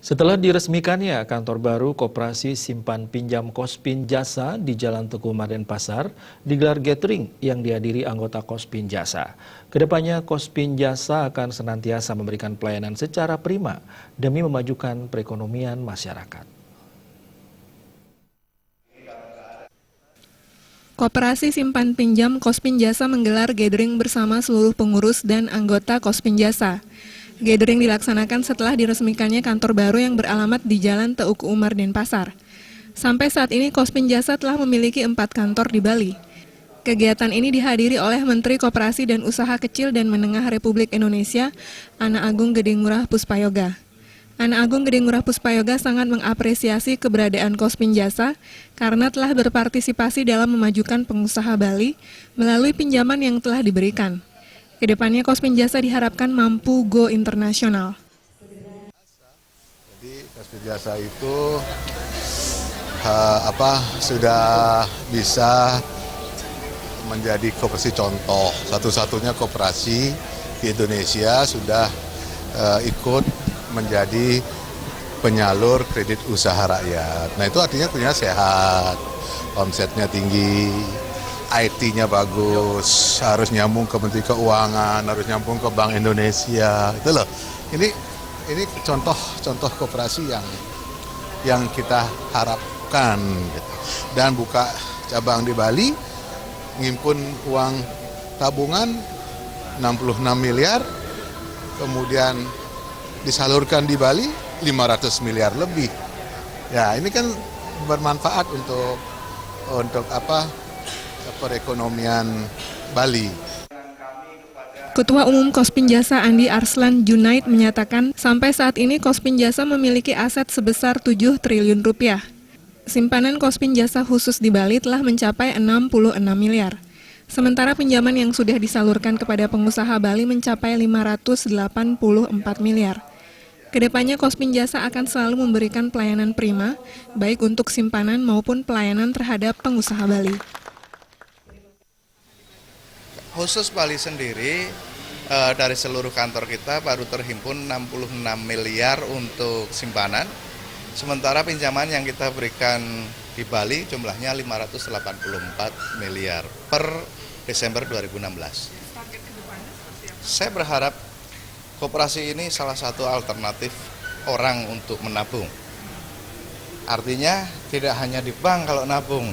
Setelah diresmikannya kantor baru Koperasi Simpan Pinjam Kospin Jasa di Jalan Teguh Umar Denpasar, digelar gathering yang dihadiri anggota Kospin Jasa. Kedepannya Kospin Jasa akan senantiasa memberikan pelayanan secara prima demi memajukan perekonomian masyarakat. Koperasi Simpan Pinjam Kospin Jasa menggelar gathering bersama seluruh pengurus dan anggota Kospin Jasa. Gathering dilaksanakan setelah diresmikannya kantor baru yang beralamat di Jalan Teguh Umar Denpasar. Sampai saat ini Kospin Jasa telah memiliki 4 kantor di Bali. Kegiatan ini dihadiri oleh Menteri Koperasi dan Usaha Kecil dan Menengah Republik Indonesia, Ana Agung Gede Ngurah Puspayoga. Ana Agung Gede Ngurah Puspayoga sangat mengapresiasi keberadaan Kospin Jasa karena telah berpartisipasi dalam memajukan pengusaha Bali melalui pinjaman yang telah diberikan. Kedepannya Kospin Jasa diharapkan mampu go internasional. Jadi Kospin Jasa itu sudah bisa menjadi koperasi contoh. Satu-satunya koperasi di Indonesia sudah ikut menjadi penyalur kredit usaha rakyat. Nah itu artinya punya sehat, omsetnya tinggi, IT-nya bagus, harus nyambung ke Menteri Keuangan, harus nyambung ke Bank Indonesia, itu loh. Ini contoh koperasi yang kita harapkan, gitu. Dan buka cabang di Bali, ngimpun uang tabungan 66 miliar, kemudian disalurkan di Bali 500 miliar lebih. Ya ini kan bermanfaat untuk perekonomian Bali. Ketua Umum Kospin Jasa Andi Arslan Junaid menyatakan sampai saat ini Kospin Jasa memiliki aset sebesar 7 triliun rupiah. Simpanan Kospin Jasa khusus di Bali telah mencapai 66 miliar. Sementara pinjaman yang sudah disalurkan kepada pengusaha Bali mencapai 584 miliar. Kedepannya Kospin Jasa akan selalu memberikan pelayanan prima, baik untuk simpanan maupun pelayanan terhadap pengusaha Bali. Khusus Bali sendiri, dari seluruh kantor kita baru terhimpun 66 miliar untuk simpanan. Sementara pinjaman yang kita berikan di Bali jumlahnya 584 miliar per Desember 2016. Saya berharap koperasi ini salah satu alternatif orang untuk menabung. Artinya tidak hanya di bank kalau nabung.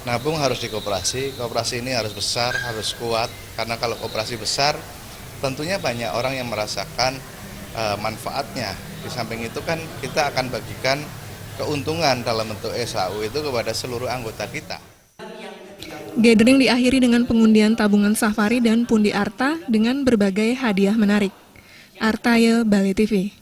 Nabung harus di koperasi ini harus besar, harus kuat, karena kalau koperasi besar tentunya banyak orang yang merasakan manfaatnya. Di samping itu kan kita akan bagikan keuntungan dalam bentuk SHU itu kepada seluruh anggota kita. Gathering diakhiri dengan pengundian tabungan safari dan pundi arta dengan berbagai hadiah menarik. Artaya Bali TV.